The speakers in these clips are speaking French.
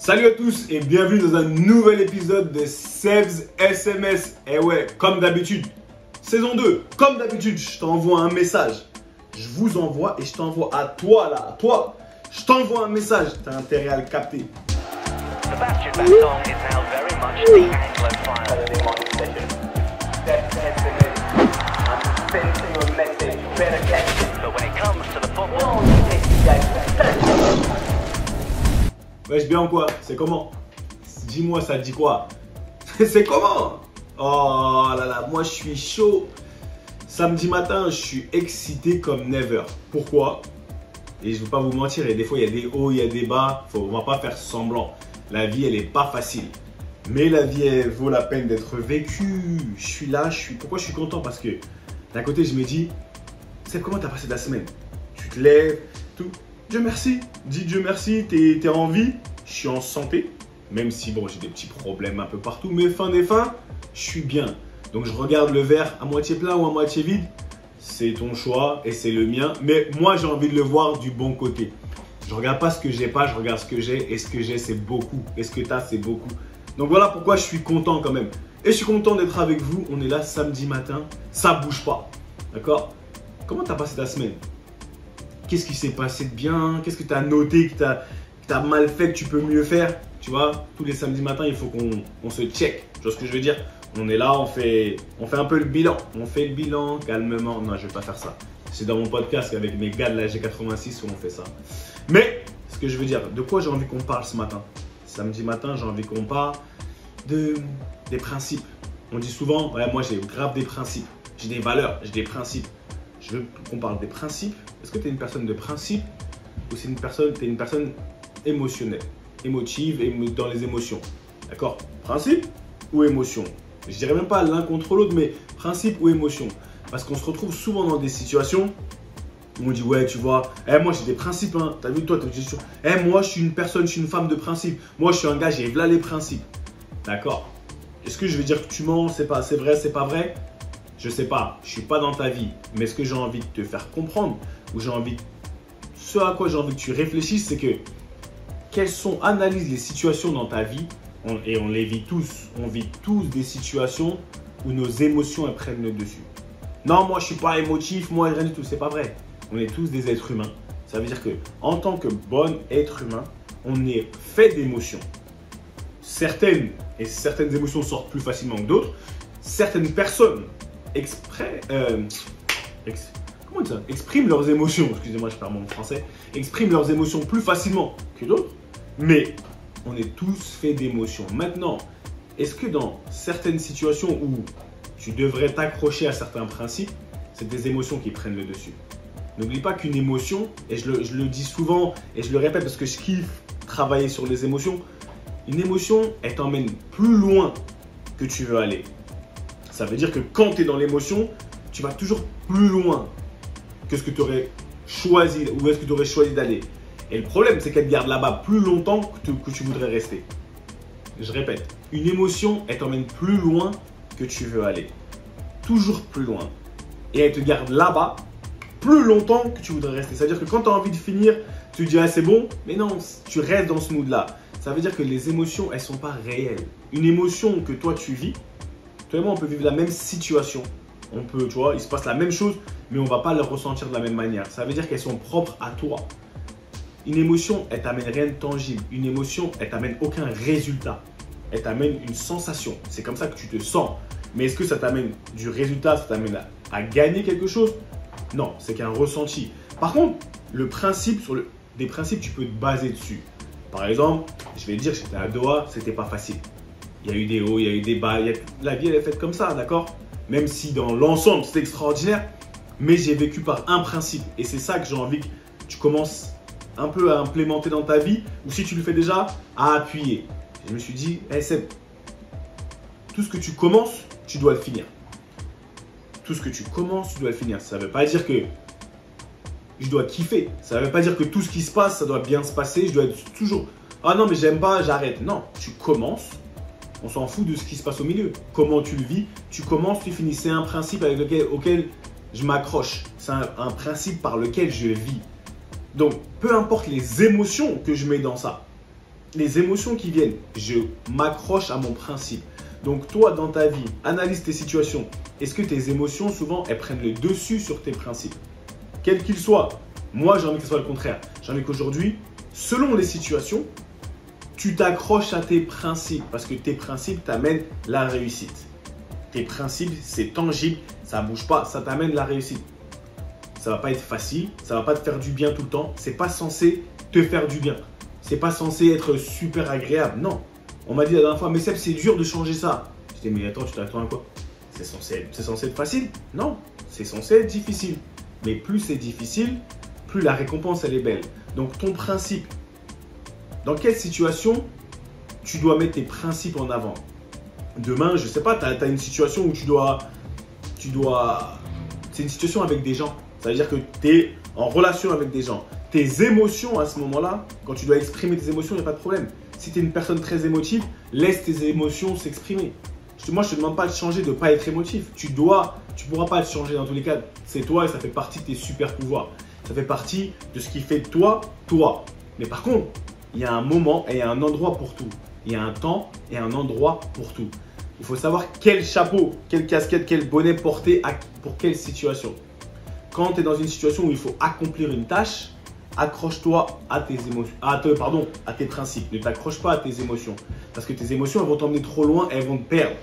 Salut à tous et bienvenue dans un nouvel épisode de Seb's SMS. Et ouais, comme d'habitude, saison 2, comme d'habitude, je t'envoie un message. Je vous envoie et je t'envoie à toi là, à toi. Je t'envoie un message, t'as intérêt à le capter. Sebastian Vettel is now very much the Anglophile. But when it comes to the football, Wesh, bien ou quoi? C'est comment? Dis-moi, ça te dit quoi? C'est comment? Oh là là, moi je suis chaud. Samedi matin, je suis excité comme never. Pourquoi? Et je ne vais pas vous mentir, et des fois il y a des hauts, il y a des bas. On ne va pas faire semblant. La vie, elle n'est pas facile. Mais la vie, elle vaut la peine d'être vécue. Je suis là, pourquoi je suis content? Parce que d'un côté, je me dis, c'est comment tu as passé ta semaine? Tu te lèves, tout. Dieu merci, dis Dieu merci, t'es en vie, je suis en santé, même si bon j'ai des petits problèmes un peu partout, mais fin des fins, je suis bien. Donc je regarde le verre à moitié plein ou à moitié vide, c'est ton choix et c'est le mien, mais moi j'ai envie de le voir du bon côté. Je regarde pas ce que j'ai pas, je regarde ce que j'ai et ce que j'ai c'est beaucoup, et ce que t'as c'est beaucoup. Donc voilà pourquoi je suis content quand même. Et je suis content d'être avec vous, on est là samedi matin, ça bouge pas, d'accord? Comment t'as passé ta semaine? Qu'est-ce qui s'est passé de bien? Qu'est-ce que tu as noté, que tu as mal fait, que tu peux mieux faire? Tu vois, tous les samedis matins, il faut qu'on se check. Tu vois ce que je veux dire? On est là, on fait un peu le bilan. On fait le bilan calmement. Non, je ne vais pas faire ça. C'est dans mon podcast avec mes gars de la G86 où on fait ça. Mais, ce que je veux dire, de quoi j'ai envie qu'on parle ce matin? Samedi matin, j'ai envie qu'on parle des principes. On dit souvent, ouais, moi j'ai grave des principes. J'ai des valeurs, j'ai des principes. Je veux qu'on parle des principes. Est-ce que tu es une personne de principe ou tu es une personne émotionnelle, émotive et dans les émotions? D'accord? Principe ou émotion? Je dirais même pas l'un contre l'autre, mais principe ou émotion. Parce qu'on se retrouve souvent dans des situations où on dit ouais, tu vois, moi j'ai des principes, hein. T'as vu toi, t'as dit moi je suis une personne, je suis une femme de principe. Moi je suis un gars, j'ai là les principes. D'accord? Est-ce que je vais dire que tu mens? C'est vrai, c'est pas vrai? Je sais pas, je suis pas dans ta vie, mais ce que j'ai envie de te faire comprendre, ou ce à quoi j'ai envie que tu réfléchisses, c'est que analyse les situations dans ta vie, et on les vit tous, on vit tous des situations où nos émotions elles prennent le dessus. Non, moi je suis pas émotif, moi rien du tout, c'est pas vrai. On est tous des êtres humains. Ça veut dire que en tant que bon être humain, on est fait d'émotions. Certaines émotions sortent plus facilement que d'autres. Certaines personnes expriment leurs émotions, excusez-moi je parle mon français, expriment leurs émotions plus facilement que d'autres, mais on est tous faits d'émotions. Maintenant, est-ce que dans certaines situations où tu devrais t'accrocher à certains principes, c'est des émotions qui prennent le dessus? N'oublie pas qu'une émotion, et je le dis souvent et je le répète parce que je kiffe travailler sur les émotions, une émotion, elle t'emmène plus loin que tu veux aller. Ça veut dire que quand tu es dans l'émotion, tu vas toujours plus loin que ce que tu aurais choisi, ou est-ce que tu aurais choisi d'aller. Et le problème, c'est qu'elle te garde là-bas plus longtemps que tu voudrais rester. Je répète, une émotion, elle t'emmène plus loin que tu veux aller. Toujours plus loin. Et elle te garde là-bas plus longtemps que tu voudrais rester. C'est-à-dire que quand tu as envie de finir, tu te dis ah c'est bon, mais non, tu restes dans ce mood-là. Ça veut dire que les émotions, elles ne sont pas réelles. Une émotion que toi tu vis, toi et moi, on peut vivre la même situation. On peut, tu vois, il se passe la même chose, mais on ne va pas le ressentir de la même manière. Ça veut dire qu'elles sont propres à toi. Une émotion, elle t'amène rien de tangible. Une émotion, elle t'amène aucun résultat. Elle t'amène une sensation. C'est comme ça que tu te sens. Mais est-ce que ça t'amène du résultat? Ça t'amène à gagner quelque chose? Non, c'est qu'un ressenti. Par contre, des principes, tu peux te baser dessus. Par exemple, je vais te dire, j'étais à Doha, c'était pas facile. Il y a eu des hauts, il y a eu des bas. La vie, elle est faite comme ça, d'accord? Même si dans l'ensemble, c'est extraordinaire. Mais j'ai vécu par un principe. Et c'est ça que j'ai envie que tu commences un peu à implémenter dans ta vie. Ou si tu le fais déjà, à appuyer. Et je me suis dit, Seb, tout ce que tu commences, tu dois le finir. Tout ce que tu commences, tu dois le finir. Ça ne veut pas dire que je dois kiffer. Ça ne veut pas dire que tout ce qui se passe, ça doit bien se passer. Je dois être toujours, ah non, mais j'aime pas, j'arrête. Non, tu commences. On s'en fout de ce qui se passe au milieu. Comment tu le vis, tu commences, tu finis. C'est un principe auquel je m'accroche. C'est un principe par lequel je vis. Donc, peu importe les émotions que je mets dans ça, les émotions qui viennent, je m'accroche à mon principe. Donc toi, dans ta vie, analyse tes situations. Est-ce que tes émotions, souvent, elles prennent le dessus sur tes principes? Quels qu'ils soient. Moi, j'ai envie que ce soit le contraire. J'ai envie qu'aujourd'hui, selon les situations, tu t'accroches à tes principes parce que tes principes t'amènent la réussite. Tes principes, c'est tangible, ça ne bouge pas, ça t'amène la réussite. Ça ne va pas être facile, ça ne va pas te faire du bien tout le temps. C'est pas censé te faire du bien. C'est pas censé être super agréable. Non. On m'a dit la dernière fois, mais Seb, c'est dur de changer ça. Je dis, mais attends, tu t'attends à quoi? C'est censé être facile? Non, c'est censé être difficile. Mais plus c'est difficile, plus la récompense, elle est belle. Donc, ton principe, dans quelle situation tu dois mettre tes principes en avant? Demain, je ne sais pas, tu as une situation où tu dois... C'est une situation avec des gens. Ça veut dire que tu es en relation avec des gens. Tes émotions à ce moment-là, quand tu dois exprimer tes émotions, il n'y a pas de problème. Si tu es une personne très émotive, laisse tes émotions s'exprimer. Moi, je ne te demande pas de changer, de ne pas être émotif. Tu ne pourras pas te changer dans tous les cas. C'est toi et ça fait partie de tes super pouvoirs. Ça fait partie de ce qui fait de toi, toi. Mais par contre, il y a un moment et un endroit pour tout. Il y a un temps et un endroit pour tout. Il faut savoir quel chapeau, quelle casquette, quel bonnet porter pour quelle situation. Quand tu es dans une situation où il faut accomplir une tâche, accroche-toi à tes émotions, à tes principes. Ne t'accroche pas à tes émotions. Parce que tes émotions, elles vont t'emmener trop loin, elles vont te perdre.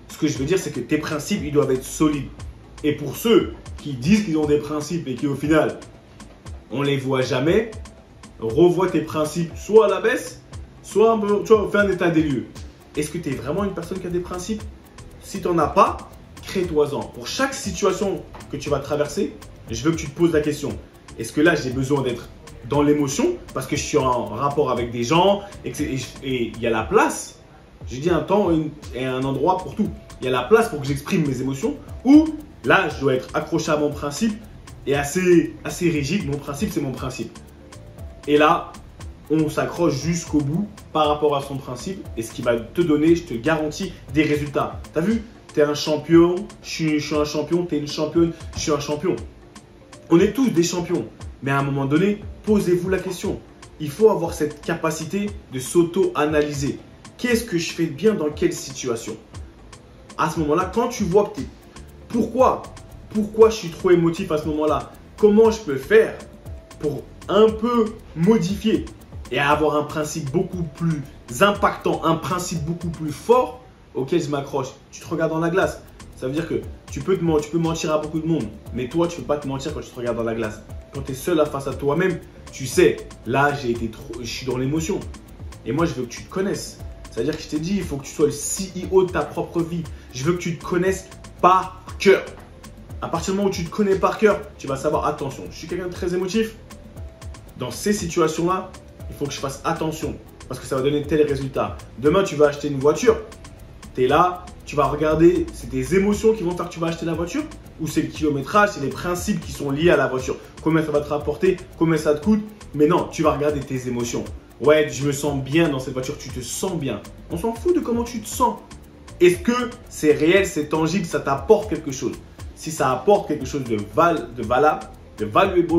Ce que je veux dire, c'est que tes principes, ils doivent être solides. Et pour ceux qui disent qu'ils ont des principes et qui au final, on ne les voit jamais, revois tes principes soit à la baisse, soit un peu, tu vois, fais un état des lieux. Est-ce que tu es vraiment une personne qui a des principes? Si tu n'en as pas, crée-toi-en. Pour chaque situation que tu vas traverser, je veux que tu te poses la question. Est-ce que là, j'ai besoin d'être dans l'émotion parce que je suis en rapport avec des gens et il y a la place? J'ai dit un temps et un endroit pour tout. Il y a la place pour que j'exprime mes émotions ou là, je dois être accroché à mon principe et assez rigide. Mon principe, c'est mon principe. Et là, on s'accroche jusqu'au bout par rapport à son principe et ce qui va te donner, je te garantis, des résultats. Tu as vu? Tu es un champion, je suis un champion, tu es une championne, je suis un champion. On est tous des champions, mais à un moment donné, posez-vous la question. Il faut avoir cette capacité de s'auto-analyser. Qu'est-ce que je fais de bien dans quelle situation? À ce moment-là, quand tu vois que tu es... Pourquoi je suis trop émotif à ce moment-là? Comment je peux faire pour un peu modifier et avoir un principe beaucoup plus impactant, un principe beaucoup plus fort auquel je m'accroche? Tu te regardes dans la glace. Ça veut dire que tu peux mentir à beaucoup de monde, mais toi, tu ne peux pas te mentir quand tu te regardes dans la glace. Quand tu es seul face à toi-même, tu sais, là, je suis dans l'émotion. Et moi, je veux que tu te connaisses. C'est-à-dire que je t'ai dit, il faut que tu sois le CEO de ta propre vie. Je veux que tu te connaisses par cœur. À partir du moment où tu te connais par cœur, tu vas savoir, attention, je suis quelqu'un de très émotif. Dans ces situations-là, il faut que je fasse attention parce que ça va donner tel résultat. Demain, tu vas acheter une voiture. Tu es là, tu vas regarder, c'est tes émotions qui vont faire que tu vas acheter la voiture ou c'est le kilométrage, c'est les principes qui sont liés à la voiture. Combien ça va te rapporter, combien ça te coûte. Mais non, tu vas regarder tes émotions. Ouais, je me sens bien dans cette voiture, tu te sens bien. On s'en fout de comment tu te sens. Est-ce que c'est réel, c'est tangible, ça t'apporte quelque chose? Si ça apporte quelque chose de valuable,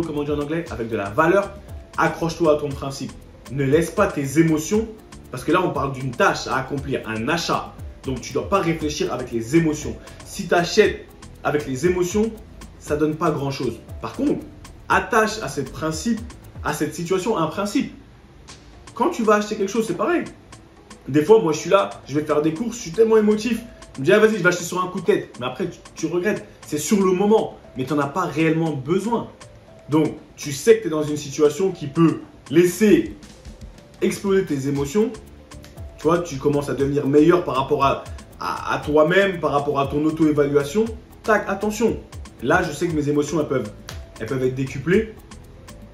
comme on dit en anglais, avec de la valeur, accroche-toi à ton principe. Ne laisse pas tes émotions, parce que là, on parle d'une tâche à accomplir, un achat. Donc, tu ne dois pas réfléchir avec les émotions. Si tu achètes avec les émotions, ça ne donne pas grand-chose. Par contre, attache à cette situation un principe. Quand tu vas acheter quelque chose, c'est pareil. Des fois, moi, je suis là, je vais faire des courses, je suis tellement émotif. Je me dis, ah, vas-y, je vais acheter sur un coup de tête. Mais après, tu regrettes. C'est sur le moment, mais tu n'en as pas réellement besoin. Donc, tu sais que tu es dans une situation qui peut laisser exploser tes émotions. Tu vois, tu commences à devenir meilleur par rapport à toi-même, par rapport à ton auto-évaluation. Tac, attention. Là, je sais que mes émotions, elles peuvent être décuplées.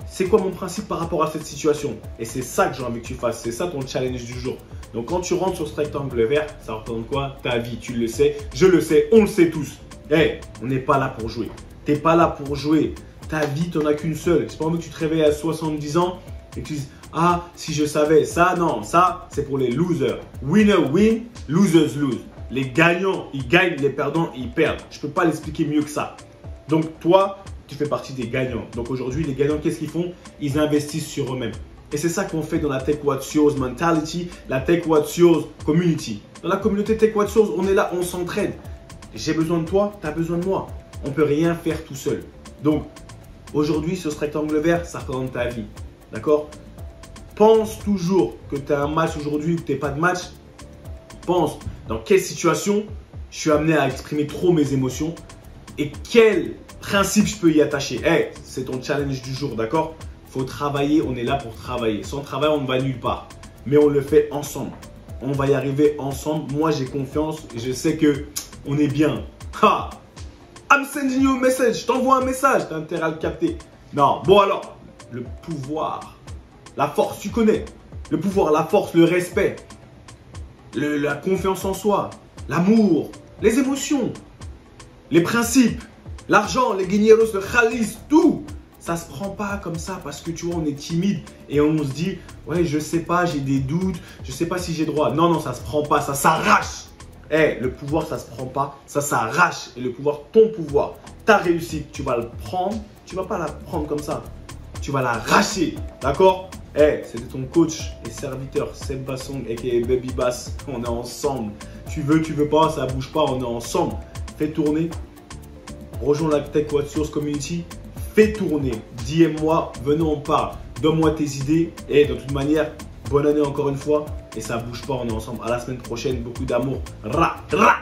C'est quoi mon principe par rapport à cette situation? Et c'est ça que j'ai envie que tu fasses. C'est ça ton challenge du jour. Donc, quand tu rentres sur ce rectangle vert, ça représente quoi? Ta vie. Tu le sais, je le sais, on le sait tous. Hey, on n'est pas là pour jouer. Tu n'es pas là pour jouer. Ta vie, tu n'en as qu'une seule. C'est pas envie que tu te réveilles à 70 ans et que tu dises, ah, si je savais. Ça, non. Ça, c'est pour les losers. Winner win, losers lose. Les gagnants, ils gagnent. Les perdants, ils perdent. Je ne peux pas l'expliquer mieux que ça. Donc, toi, tu fais partie des gagnants. Donc, aujourd'hui, les gagnants, qu'est-ce qu'ils font? Ils investissent sur eux-mêmes. Et c'est ça qu'on fait dans la Tech What's Yours Mentality, la Tech What's Yours Community. Dans la communauté Tech What's Yours, on est là, on s'entraide. J'ai besoin de toi, tu as besoin de moi. On ne peut rien faire tout seul. Donc, aujourd'hui, ce rectangle vert, ça représente ta vie. D'accord? Pense toujours que tu as un match aujourd'hui ou que tu n'as pas de match. Pense dans quelle situation je suis amené à exprimer trop mes émotions et quel principe je peux y attacher. Hey, c'est ton challenge du jour, d'accord? Il faut travailler, on est là pour travailler. Sans travail, on ne va nulle part. Mais on le fait ensemble. On va y arriver ensemble. Moi, j'ai confiance et je sais que on est bien. Ha! I'm sending you a message. Je t'envoie un message. Tu as intérêt à le capter. Non. Bon alors, le pouvoir, la force, tu connais. Le pouvoir, la force, le respect, la confiance en soi, l'amour, les émotions, les principes, l'argent, les guineros, le khalis, tout. Ça se prend pas comme ça parce que tu vois, on est timide et on se dit, ouais, je sais pas, j'ai des doutes, je sais pas si j'ai droit. Non, non, ça se prend pas, ça s'arrache. Eh, le pouvoir, ça se prend pas, ça s'arrache. Et le pouvoir, ton pouvoir, ta réussite, tu vas le prendre, tu vas pas la prendre comme ça. Tu vas l'arracher, d'accord? Eh, c'était ton coach et serviteur, Seb Bassong, aka Baby Bass. On est ensemble. Tu veux pas, ça bouge pas, on est ensemble. Fais tourner. Rejoins la Tech What's Yours Community. Fais tourner. DM-moi, venez, on parle. Donne-moi tes idées. Et de toute manière, bonne année encore une fois. Et ça bouge pas, on est ensemble. À la semaine prochaine. Beaucoup d'amour. Ra, ra.